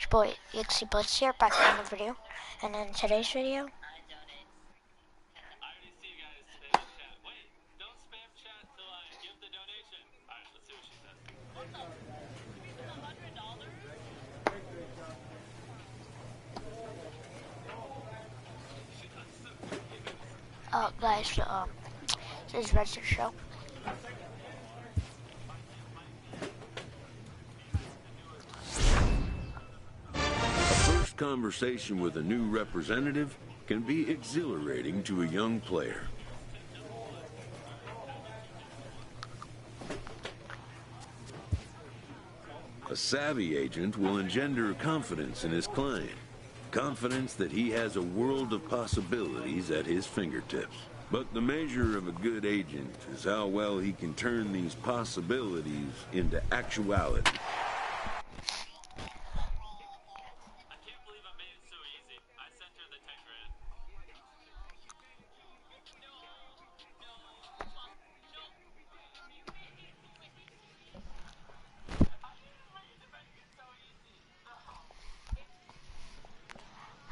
but you can see both here back in the video. And in today's video, guys, this is Red's show. A first conversation with a new representative can be exhilarating to a young player. A savvy agent will engender confidence in his client. Confidence that he has a world of possibilities at his fingertips. But the measure of a good agent is how well he can turn these possibilities into actuality.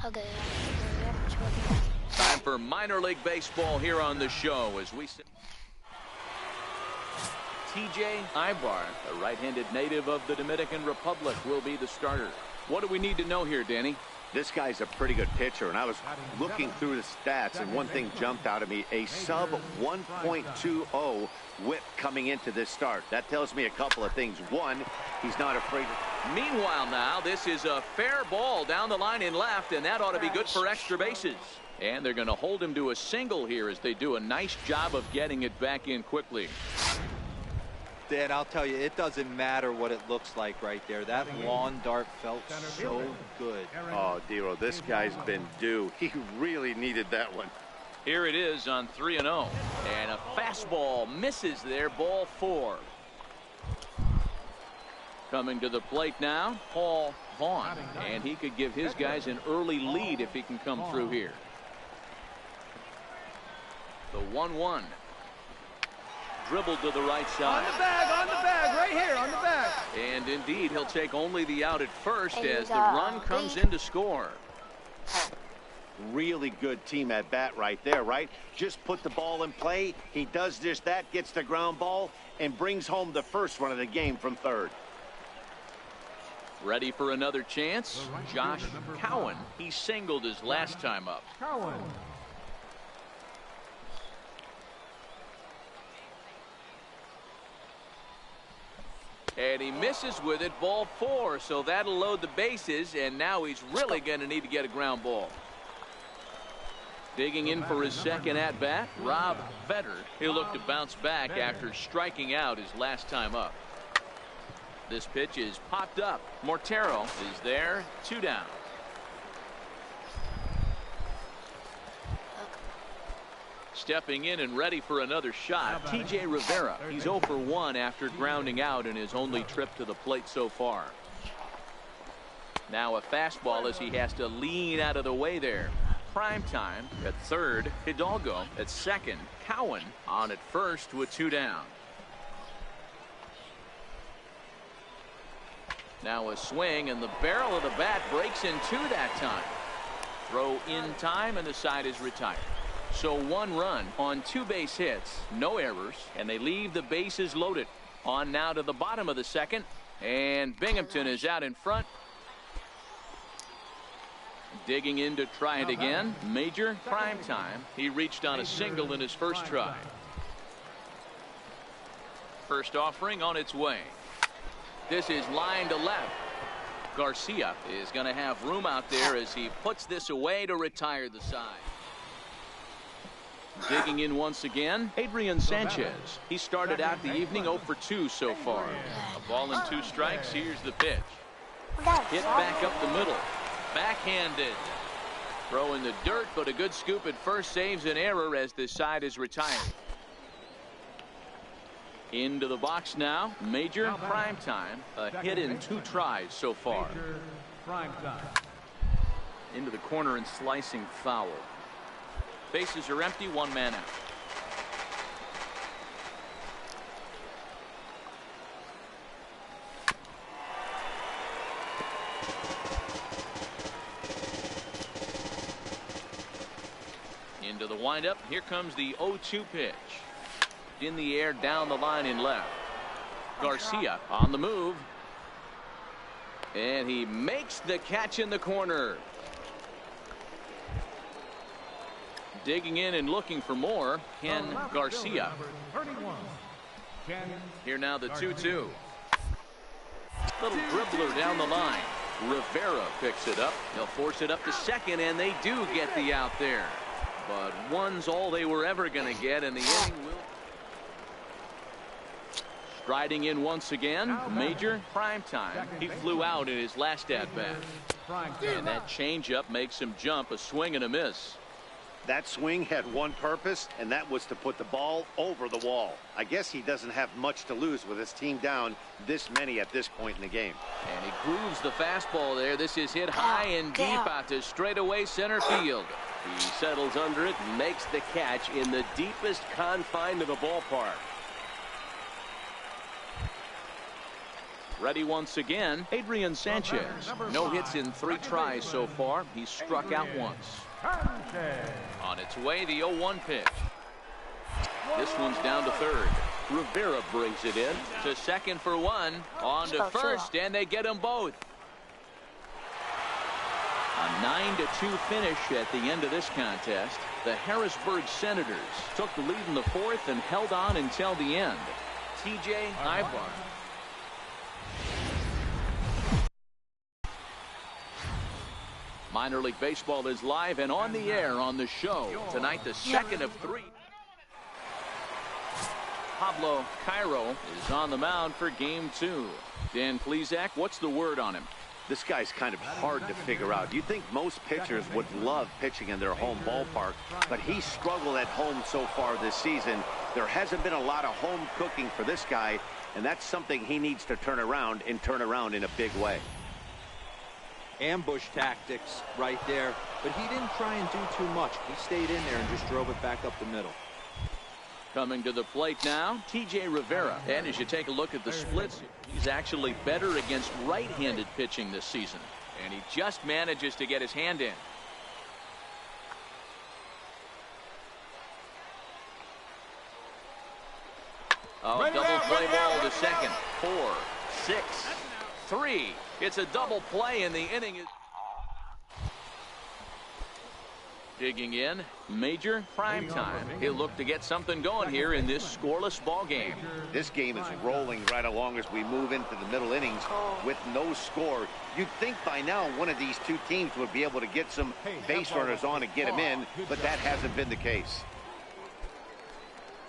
Okay. Time for minor league baseball here on the show as we sit. TJ Ibar, a right-handed native of the Dominican Republic, will be the starter. What do we need to know here, Danny? This guy's a pretty good pitcher, and I was looking through the stats, and one thing jumped out at me, a sub 1.20 whip coming into this start. That tells me a couple of things. One, he's not afraid. Meanwhile now, this is a fair ball down the line in left, and that ought to be good for extra bases. And they're going to hold him to a single here as they do a nice job of getting it back in quickly. Dan, I'll tell you, it doesn't matter what it looks like right there. That lawn dart felt so good. Oh, Dero, this guy's been due. He really needed that one. Here it is on 3-0. And a fastball misses there, ball 4. Coming to the plate now, Paul Vaughn. And he could give his guys an early lead if he can come through here. The 1-1. Dribbled to the right side. On the bag, right here, on the bag. And indeed, he'll take only the out at first as the run comes in to score. Really good team at bat right there, right? Just put the ball in play. He does just that, gets the ground ball, and brings home the first run of the game from third. Ready for another chance? Josh Cowan. He singled his last time up. Cowan. And he misses with it, ball 4, so that'll load the bases, and now he's really going to need to get a ground ball. Digging in for his second at-bat, Rob Vetter. He'll look to bounce back after striking out his last time up. This pitch is popped up. Mortero is there, 2 down. Stepping in and ready for another shot, T.J. Rivera. He's 0 for 1 after grounding out in his only trip to the plate so far. Now a fastball as he has to lean out of the way there. Prime time at third, Hidalgo at second, Cowan on at first with 2 down. Now a swing, and the barrel of the bat breaks in 2 that time. Throw in time, and the side is retired. So 1 run on 2 base hits, no errors, and they leave the bases loaded. On now to the bottom of the second, and Binghamton is out in front. Digging in to try it again, Major Prime Time. He reached on a single in his first try. First offering on its way. This is line to left. Garcia is going to have room out there as he puts this away to retire the side. Digging in once again, Adrian Sanchez. He started out the evening 0 for 2 so far. A ball and 2 strikes. Here's the pitch. Hit back up the middle. Backhanded. Throw in the dirt, but a good scoop at first saves an error as this side is retired. Into the box now, Major Prime Time. A hit in 2 tries so far. Into the corner and slicing foul. Bases are empty, 1 man out. to the windup. Here comes the 0-2 pitch. In the air, down the line in left. Garcia on the move. And he makes the catch in the corner. Digging in and looking for more, Ken Garcia. Here now the 2-2. Little dribbler down the line. Rivera picks it up. They'll force it up to second, and they do get the out there. But one's all they were ever going to get, and the inning will. Striding in once again, Major Primetime. He flew out in his last at-bat. And that changeup makes him jump, a swing and a miss. That swing had one purpose, and that was to put the ball over the wall. I guess he doesn't have much to lose with his team down this many at this point in the game. And he grooves the fastball there. This is hit high and deep out to straightaway center field. He settles under it and makes the catch in the deepest confine of the ballpark. Ready once again, Adrian Sanchez. No hits in 3 tries so far. He's struck out once. On its way, the 0-1 pitch. This one's down to third. Rivera brings it in to second for one. On to first, and they get them both. A 9-2 finish at the end of this contest. The Harrisburg Senators took the lead in the 4th and held on until the end. TJ Ibar. Minor League Baseball is live and on the air on the show. Tonight, the second of 3. Pablo Cairo is on the mound for game 2. Dan Plesac, what's the word on him? This guy's kind of hard to figure out. You'd think most pitchers would love pitching in their home ballpark, but he's struggled at home so far this season. There hasn't been a lot of home cooking for this guy, and that's something he needs to turn around in a big way. Ambush tactics right there, but he didn't try and do too much. He stayed in there and just drove it back up the middle. Coming to the plate now, TJ Rivera. And as you take a look at the splits, he's actually better against right-handed pitching this season. And he just manages to get his hand in. Oh, double play ball to second. 4, 6, 3. It's a double play, and the inning is digging in. Major Primetime. He'll look to get something going here in this scoreless ball game. This game is rolling right along as we move into the middle innings with no score. You'd think by now one of these two teams would be able to get some base runners on and get them in, but that hasn't been the case.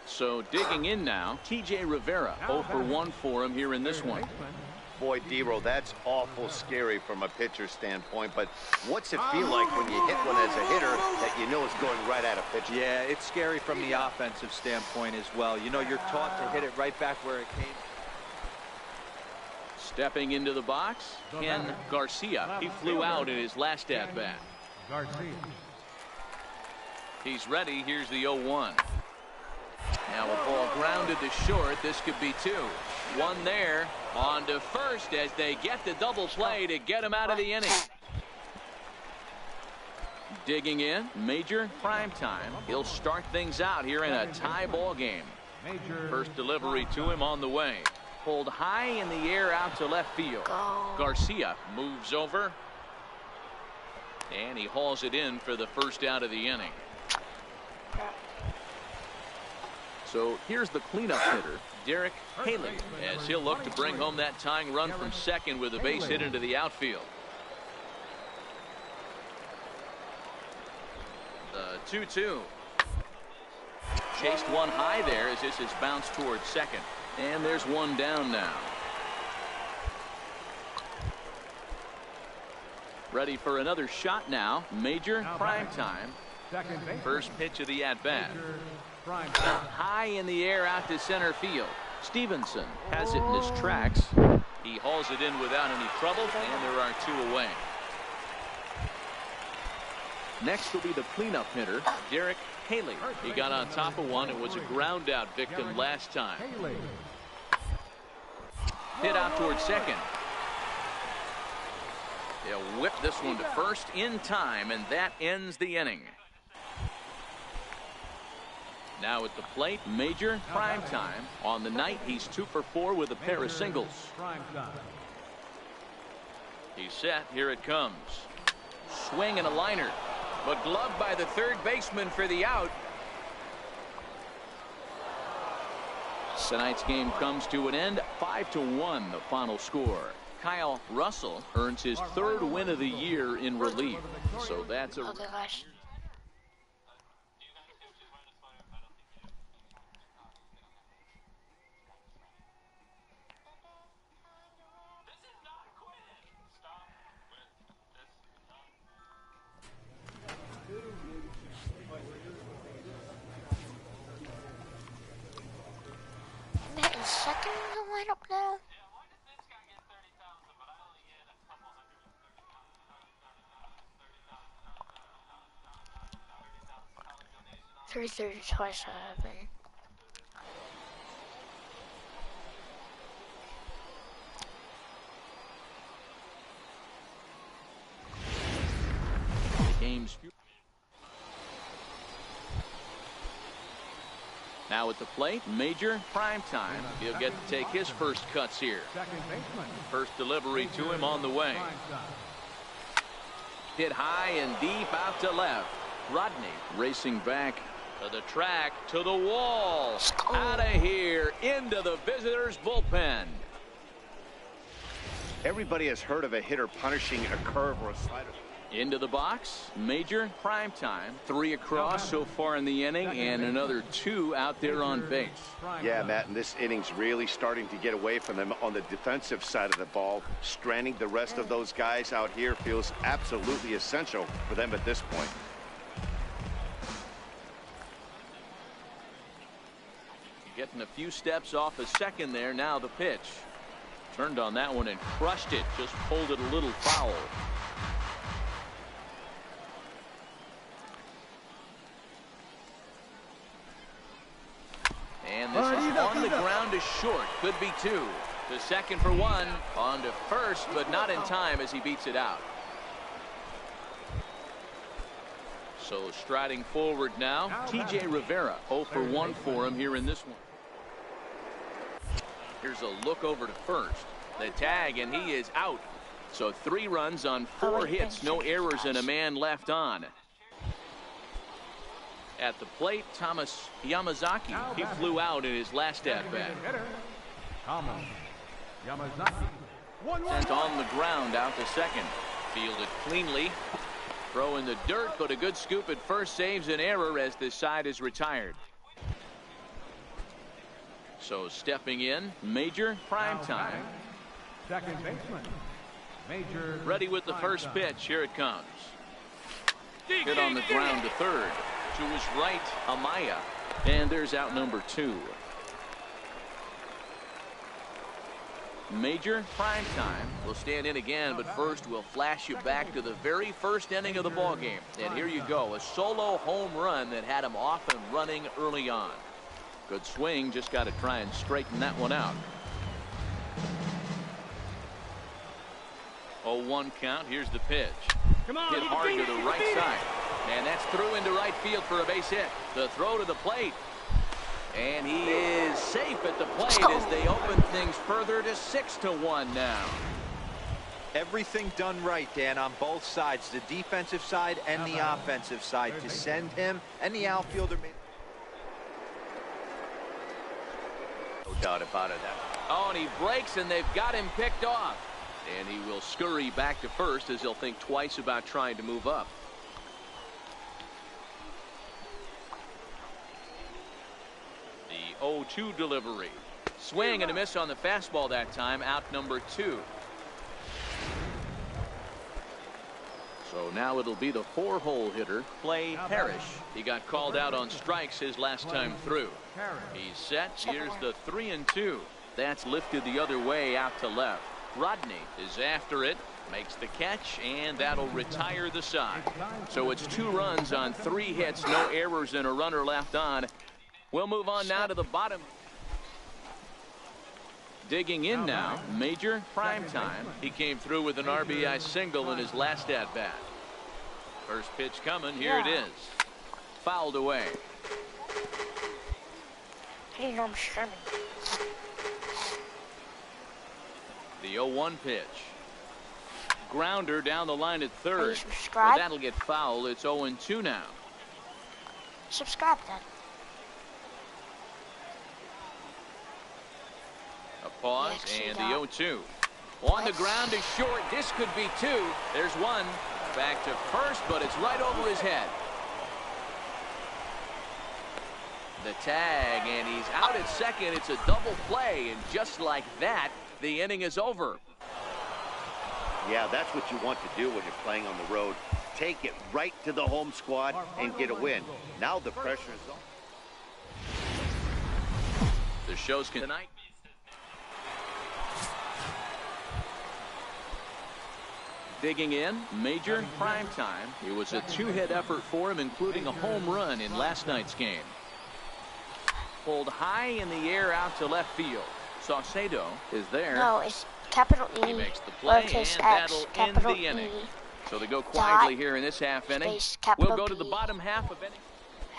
So digging in now, TJ Rivera. 0 for 1 for him here in this one. Boy, Dero, that's awful scary from a pitcher standpoint, but what's it feel like when you hit one as a hitter that you know is going right at a pitcher? Yeah, it's scary from the offensive standpoint as well. You know, you're taught to hit it right back where it came. Stepping into the box, Ken Garcia. He flew out in his last at-bat. He's ready. Here's the 0-1. Now a ball grounded to short. This could be 2. 1 there. On to first as they get the double play to get him out of the inning. Digging in, Major Primetime. He'll start things out here in a tie ball game. First delivery to him on the way. Pulled high in the air out to left field. Garcia moves over. And he hauls it in for the first out of the inning. So here's the cleanup hitter, Derek Haley, as he'll look to bring home that tying run from second with a base hit into the outfield. The 2-2. Chased one high there as this is bounced towards second. And there's one down now. Ready for another shot now. Major Primetime. First pitch of the at-bat. High in the air out to center field. Stevenson has it in his tracks. He hauls it in without any trouble, and there are 2 away. Next will be the cleanup hitter, Derek Haley. He got on top of one. It was a ground out victim last time. Hit out towards second. They'll whip this one to first in time, and that ends the inning. Now at the plate, Major prime time. On the night, he's 2 for 4 with a pair of singles. He's set. Here it comes. Swing and a liner, but gloved by the third baseman for the out. Tonight's game comes to an end. 5-1 the final score. Kyle Russell earns his 3rd win of the year in relief. So that's a... Okay, guys. Matt is second in the lineup now. $330 twice I haven't. Games. Now at the plate, Major prime time. He'll get to take his first cuts here. First delivery to him on the way. Hit high and deep out to left. Rodney racing back to the track, to the wall. Out of here, into the visitors' bullpen. Everybody has heard of a hitter punishing a curve or a slider. Into the box, Major prime time. 3 across so far in the inning, and another 2 out there on base. Yeah, Matt, and this inning's really starting to get away from them on the defensive side of the ball. Stranding the rest of those guys out here feels absolutely essential for them at this point. Getting a few steps off a second there. Now the pitch. Turned on that one and crushed it. Just pulled it a little foul. And this is on the ground to short. Could be 2. To second for 1. On to first, but not in time as he beats it out. So striding forward now, TJ Rivera. 0 for 1 for him here in this one. Here's a look over to first. The tag, and he is out. So 3 runs on 4 hits, no errors, and a man left on. At the plate, Thomas Yamazaki. He flew out in his last at-bat. Thomas Yamazaki. Sent on the ground out to second. Fielded cleanly. Throw in the dirt, but a good scoop at first saves an error as this side is retired. So stepping in, Major prime time. Second baseman. Major. Ready with the first pitch. Here it comes. Hit on the ground to third. To his right, Amaya. And there's out number 2. Major prime time will stand in again, but first we'll flash you back to the very first inning of the ball game. And here you go, a solo home run that had him off and running early on. Good swing, just got to try and straighten that one out. 0-1 count. Here's the pitch. Hit hard to the right side. And that's through into right field for a base hit. The throw to the plate. And he is safe at the plate as they open things further to 6-1 now. Everything done right, Dan, on both sides, the defensive side and the offensive side, to send him and the outfielder. No doubt about it. Oh, and he breaks, and they've got him picked off. And he will scurry back to first as he'll think twice about trying to move up. The 0-2 delivery. Swing and a miss on the fastball that time. Out number 2. So now it'll be the 4-hole hitter, Clay Parrish. He got called out on strikes his last time through. He's set. Here's the 3-2. That's lifted the other way out to left. Rodney is after it, makes the catch, and that'll retire the side. So it's 2 runs on 3 hits, no errors, and a runner left on. We'll move on now to the bottom. Digging in now, Major prime time. He came through with an RBI single in his last at-bat. First pitch coming. Here it is. Fouled away. I didn't know I'm streaming. The 0-1 pitch. Grounder down the line at third. Please subscribe. But that'll get foul. It's 0-2 now. Subscribe then. A pause Yes, and you the 0-2. On the ground is short. This could be two. There's one. Back to first, but it's right over his head. The tag, and he's out at second. It's a double play, and just like that, the inning is over. Yeah, that's what you want to do when you're playing on the road. Take it right to the home squad and get a win. Now the pressure is on. The show's tonight. Digging in, Major prime time. It was a two-hit effort for him, including a home run in last night's game. Pulled high in the air out to left field. Saucedo is there. No, it's capital E. He makes the play, and lowercase that'll x, end capital the inning. E, So they go quietly dot, here in this half inning. space, capital We'll go to the P, bottom half of inning.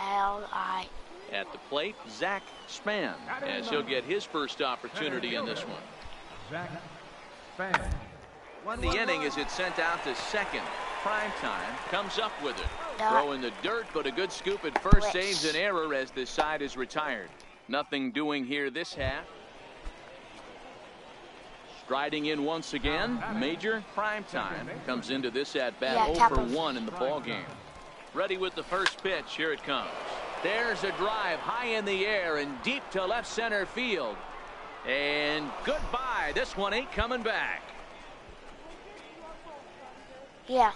L-I. At the plate, Zach Spann, as he'll get his first opportunity in this one. Zach Spann. The inning as it's sent out to second. Prime time comes up with it. Dot. Throw in the dirt, but a good scoop at first Blitz. saves an error as this side is retired. Nothing doing here this half. Striding in once again, Major prime time comes into this at bat. Yeah, 0 for capital. 1 in the ball game. Ready with the first pitch. Here it comes. There's a drive high in the air and deep to left center field. And goodbye. This one ain't coming back. Yeah.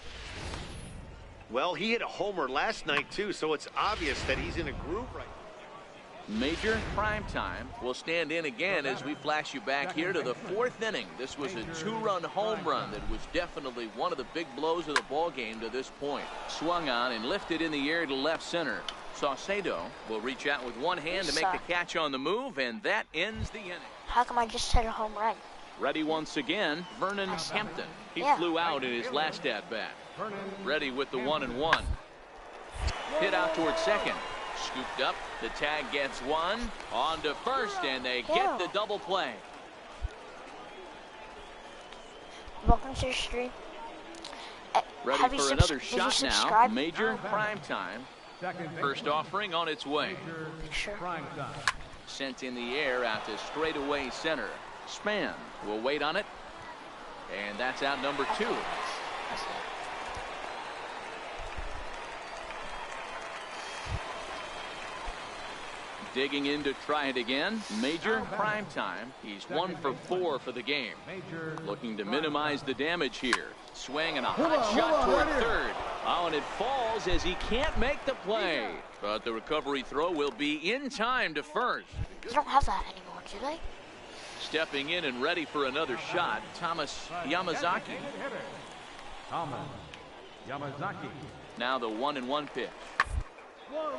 Well, he hit a homer last night, too, so it's obvious that he's in a groove right now. Major prime time will stand in again as we flash you back here to the fourth inning. This was a two-run home run that was definitely one of the big blows of the ball game to this point. Swung on and lifted in the air to left center. Saucedo will reach out with one hand to make the catch on the move, and that ends the inning. How come I just hit a home run? Ready once again, Vernon Hampton. He Yeah. flew out in his last at-bat. Ready with the 1-1. Hit out towards second. Scooped up. The tag gets one. On to first, and they get the double play. Welcome to the stream. Ready for another did you shot now. subscribe? Major prime time. First offering on its way. Sure. Prime time. Sent in the air out to straightaway center. Spann will wait on it. And that's out number 2. That's it. Digging in to try it again. Major prime time. He's 1 for 4 for the game. Looking to minimize the damage here. Swing and a hot shot toward third. Oh, and it falls as he can't make the play. But the recovery throw will be in time to first. They don't have that anymore, do they? Stepping in and ready for another shot, Thomas Yamazaki. Thomas Yamazaki. Now the 1-1 pitch.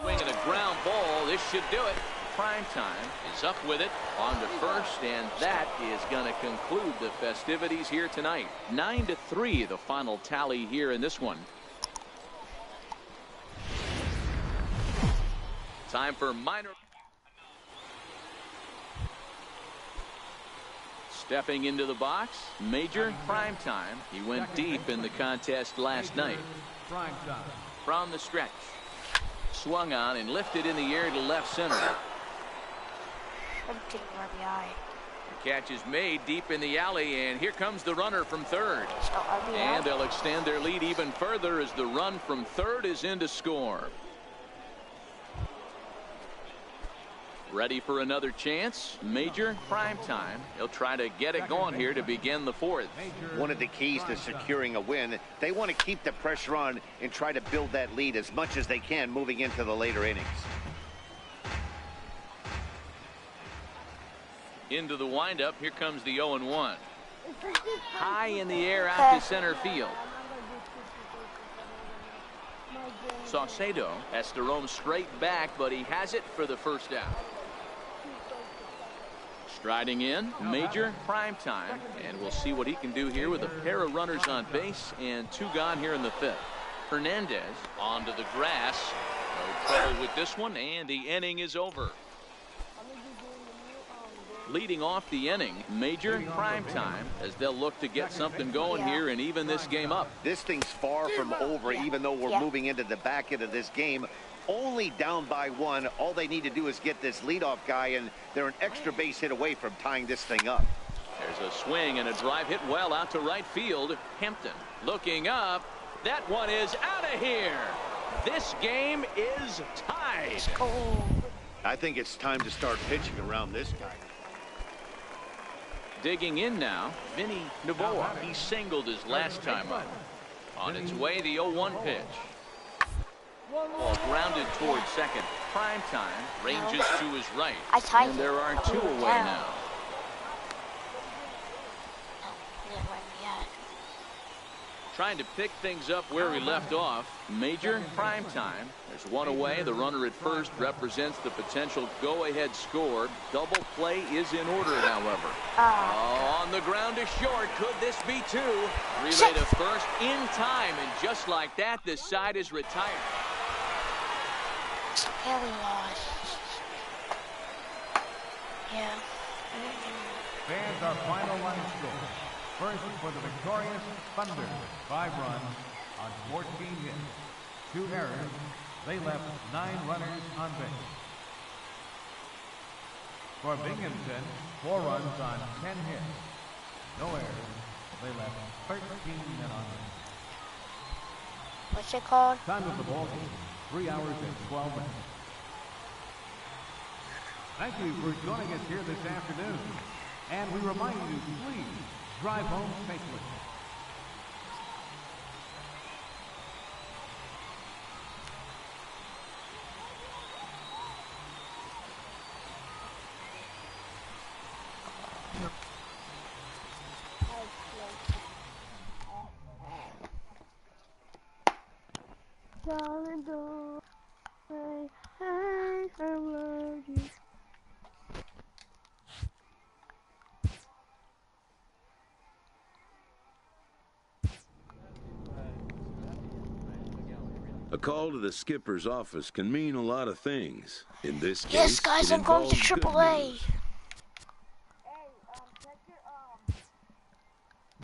Swinging a ground ball. This should do it. Prime time is up with it on to first, and that is going to conclude the festivities here tonight. 9-3 the final tally here in this one. Time for minor. Stepping into the box, Major prime time. He went deep in the contest last night. Prime time. From the stretch. Swung on and lifted in the air to left center. I'm getting RBI. The catch is made deep in the alley, and here comes the runner from third. So RBI. And they'll extend their lead even further as the run from third is in to score. Ready for another chance. Major prime time. He'll try to get it going here to begin the fourth. One of the keys to securing a win, they want to keep the pressure on and try to build that lead as much as they can moving into the later innings. Into the windup. Here comes the 0-1. High in the air out to center field. Saucedo has to roam straight back, but he has it for the first out. Striding in, Major prime time, and we'll see what he can do here with a pair of runners on base and 2 gone here in the 5th. Hernandez onto the grass. No trouble with this one, and the inning is over. Leading off the inning, Major prime time, as they'll look to get something going here and even this game up. This thing's far from over, even though we're moving into the back end of this game. Only down by 1. All they need to do is get this leadoff guy, and they're an extra base hit away from tying this thing up. There's a swing and a drive hit well out to right field. Hampton looking up. That one is out of here. This game is tied. I think it's time to start pitching around this guy. Digging in now, Vinny Novoa. He singled his last time up. On its way, the 0-1 pitch. Ball grounded towards second. Prime time ranges to his right. And there are 2 away now. Trying to pick things up where we left off. Major prime time. There's 1 away. The runner at first represents the potential go-ahead score. Double play is in order, however. On the ground to short. Could this be 2? Relay to first in time, and just like that, this side is retired. Yeah, we lost. Yeah. Fans, our final line score. First for the victorious Thunder, 5 runs on 14 hits. 2 errors. They left 9 runners on base. For Binghamton, 4 runs on 10 hits. No errors. They left 13 men on base. What's it called? Time of the ball game, 3 hours and 12 minutes. Thank you for joining us here this afternoon. And we remind you, please drive home safely. A call to the skipper's office can mean a lot of things. In this case, Yes, guys, I'm going to AAA.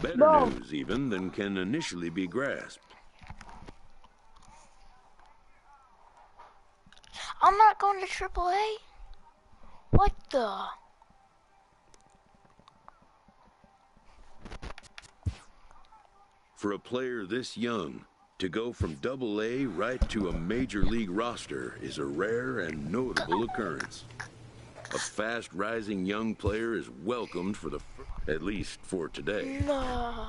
Better news, even, than can initially be grasped. I'm not going to AAA. What the? For a player this young, to go from AA right to a major league roster is a rare and notable occurrence. A fast-rising young player is welcomed for at least for today. No.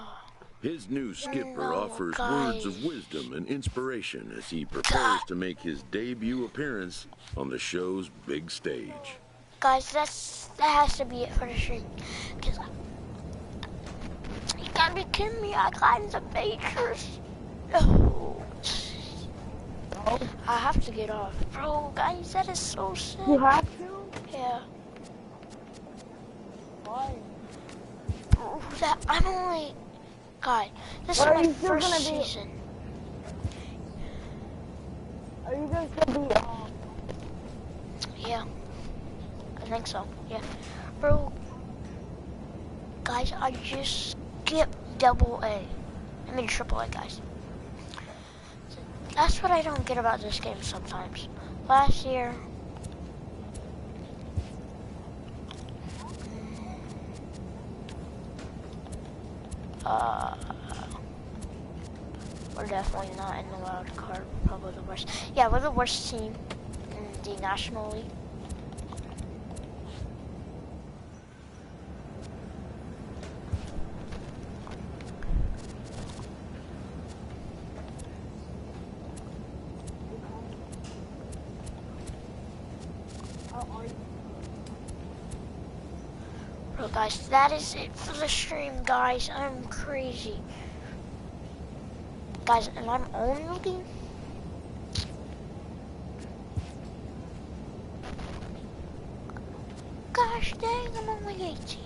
His new skipper offers words of wisdom and inspiration as he prepares to make his debut appearance on the show's big stage. Guys, that has to be it for the stream. Cause you gotta be kidding me! I got the majors. No. I have to get off, bro. Guys, that is so sick. You have to? Yeah. Why? Bro, I'm only. God, this is my first season. Are you going to be, Yeah. I think so, yeah. Bro, guys, I just skipped AA. I mean AAA, guys. That's what I don't get about this game sometimes. Last year, we're definitely not in the wild card. Probably the worst. Yeah, we're the worst team in the National League. Bro, guys, that is it for the stream, guys. I'm crazy. Guys, and I'm only... Gosh dang, I'm only 18.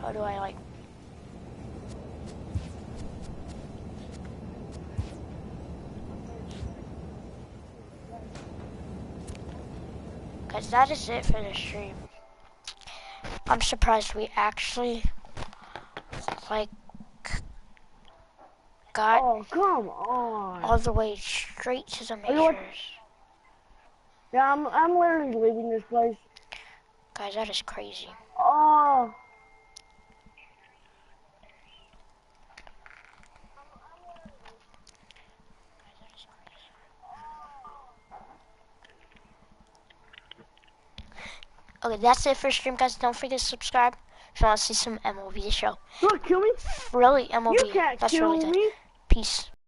How do I, like... Guys, that is it for the stream. I'm surprised we actually, like, got Oh, come on. all the way straight to the You know what? majors. Yeah, I'm literally leaving this place. Guys, that is crazy. Oh. Okay, that's it for stream, guys. Don't forget to subscribe if you want to see some MLB show. You want to kill me? Really, MLB. You can't That's kill really good. me. Peace.